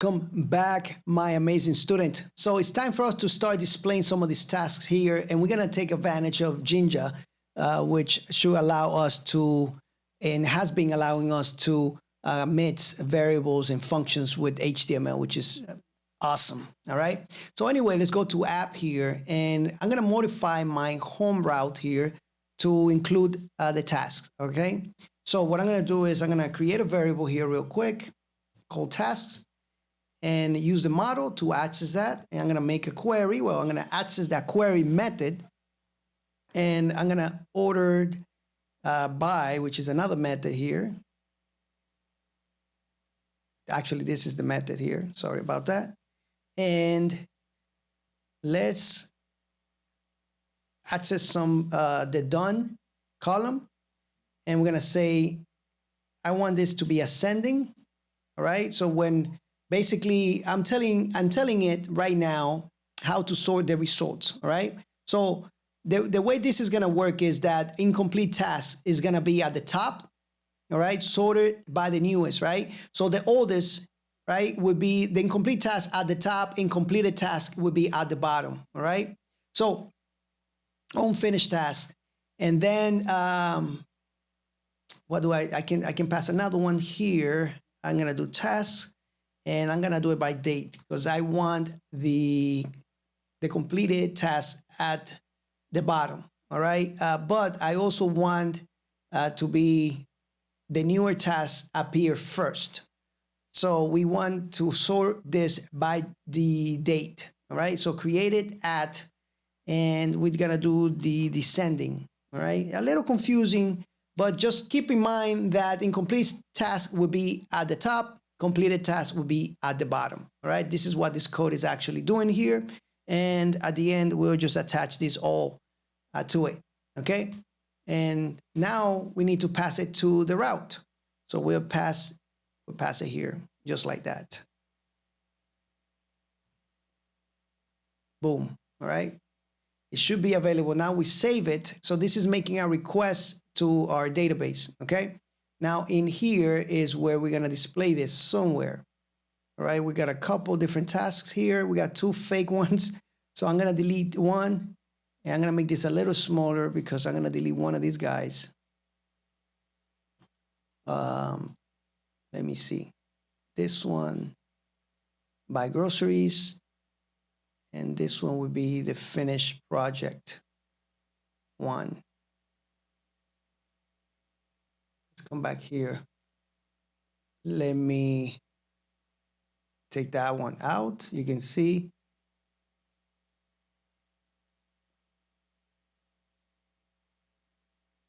Welcome back, my amazing student. So it's time for us to start displaying some of these tasks here, and we're gonna take advantage of Jinja, which should allow us to, and has been allowing us to mix variables and functions with HTML, which is awesome. All right. So anyway, let's go to app here, and I'm gonna modify my home route here to include the tasks. Okay. So what I'm gonna do is I'm gonna create a variable here real quick called tasks, and use the model to access that. And I'm gonna make a query. Well, I'm gonna access that query method, and I'm gonna order by, which is another method here. Actually, this is the method here. Sorry about that. And let's access some the done column, and we're gonna say I want this to be ascending. All right. So when basically I'm telling it right now how to sort the results. All right. So the way this is gonna work is that incomplete task is gonna be at the top. All right, sorted by the newest, right? So the oldest, right, would be the incomplete task at the top, incompleted task would be at the bottom. All right. So unfinished task. And then what do I can pass another one here. I'm gonna do task, and I'm gonna do it by date because I want the completed task at the bottom. All right. But I also want to be the newer tasks appear first. So we want to sort this by the date. All right. So create it at, and we're gonna do the descending. All right. A little confusing, but just keep in mind that incomplete task will be at the top, completed task will be at the bottom. All right. This is what this code is actually doing here. And at the end, we'll just attach this all to it. Okay. And now we need to pass it to the route. So we'll pass it here, just like that. Boom. All right. It should be available. Now we save it. So this is making a request to our database. Okay. Now in here is where we're going to display this somewhere. All right. We got a couple different tasks here. We got two fake ones. So I'm going to delete one. And I'm going to make this a little smaller because I'm going to delete one of these guys. Let me see. This one, buy groceries. And this one would be the finished project one. Let's come back here. Let me take that one out. You can see.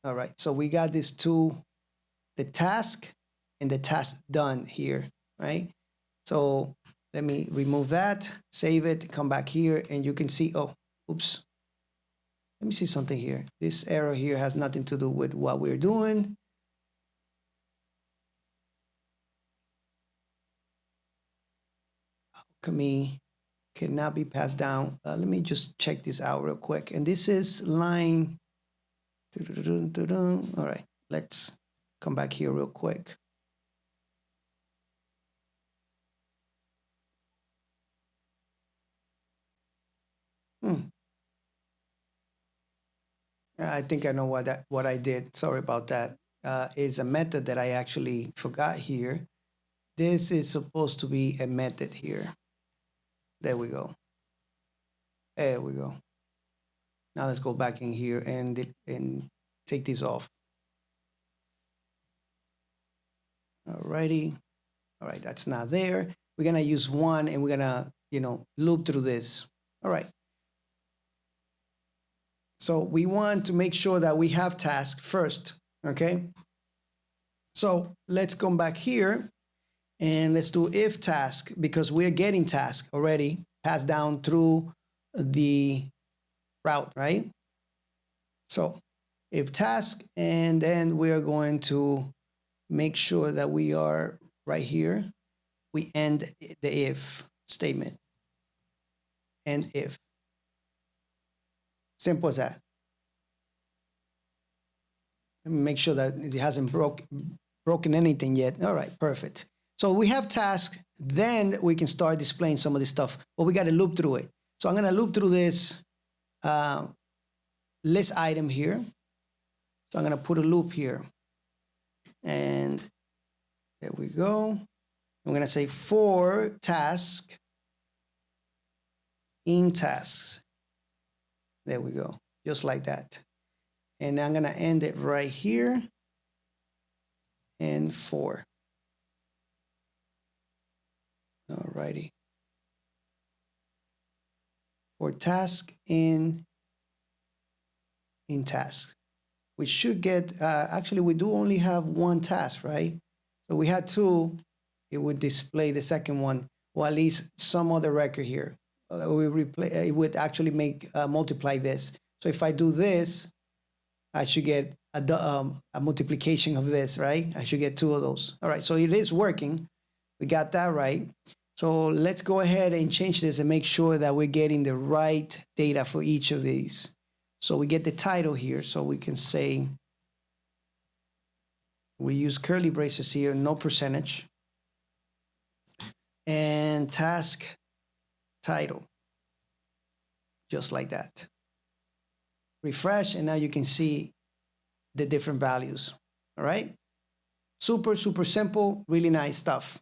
All right, so we got these two, the task and the task done here, right? So let me remove that, save it, come back here, and you can see, oh, oops. Let me see something here. This error here has nothing to do with what we're doing. Alchemy cannot be passed down. Let me just check this out real quick. And this is line. All right, let's come back here real quick. I think I know what I did. Sorry about that. Is a method that I actually forgot here. This is supposed to be a method here. There we go. There we go. Now let's go back in here and take these off. Alrighty. All right, that's not there. We're gonna use one, and we're gonna, loop through this. All right. So we want to make sure that we have task first. Okay. So let's come back here and let's do if task, because we're getting task already passed down through the route, right? So if task, and then we're going to make sure that we are right here. We end the if statement. And if. Simple as that. Make sure that it hasn't broken anything yet. All right, perfect. So we have tasks, then we can start displaying some of this stuff, but we got to loop through it. So I'm going to loop through this list item here. So I'm going to put a loop here. And there we go. I'm going to say for task in tasks. There we go. Just like that. And I'm going to end it right here. And for. Alrighty. For task in task. We should get, actually we do only have one task, right? So we had two, it would display the second one, or at least some other record here. It would actually make, multiply this. So if I do this, I should get a multiplication of this, right? I should get two of those. All right, so it is working. We got that right. So let's go ahead and change this and make sure that we're getting the right data for each of these. So we get the title here, so we can say, we use curly braces here, no percentage, and task title, just like that. Refresh, and now you can see the different values, all right? Super, super simple, really nice stuff.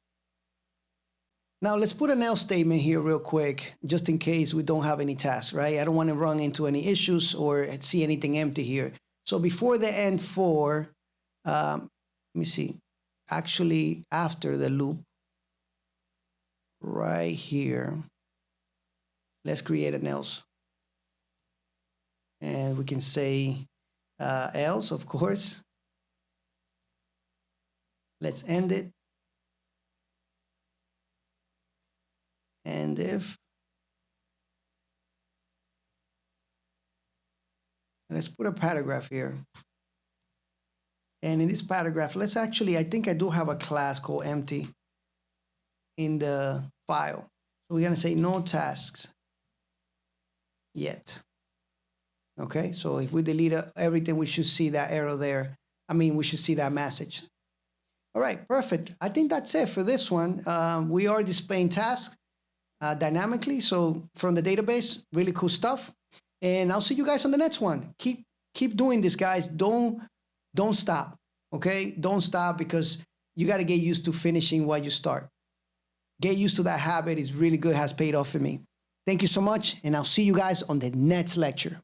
Now let's put an else statement here real quick, just in case we don't have any tasks, right? I don't want to run into any issues or see anything empty here. So before the end for, let me see, actually after the loop, right here, let's create an else. And we can say else, of course. Let's end it. And if, let's put a paragraph here. And in this paragraph, let's actually, I think I do have a class called empty in the file. So we're going to say no tasks yet. Okay, so if we delete everything, we should see that error there. I mean, we should see that message. All right, perfect. I think that's it for this one. We are displaying tasks dynamically, so from the database, really cool stuff. And I'll see you guys on the next one. Keep doing this, guys. Don't stop. Okay, don't stop, because you got to get used to finishing what you start. Get used to that habit. It's really good. Has paid off for me. Thank you so much, and I'll see you guys on the next lecture.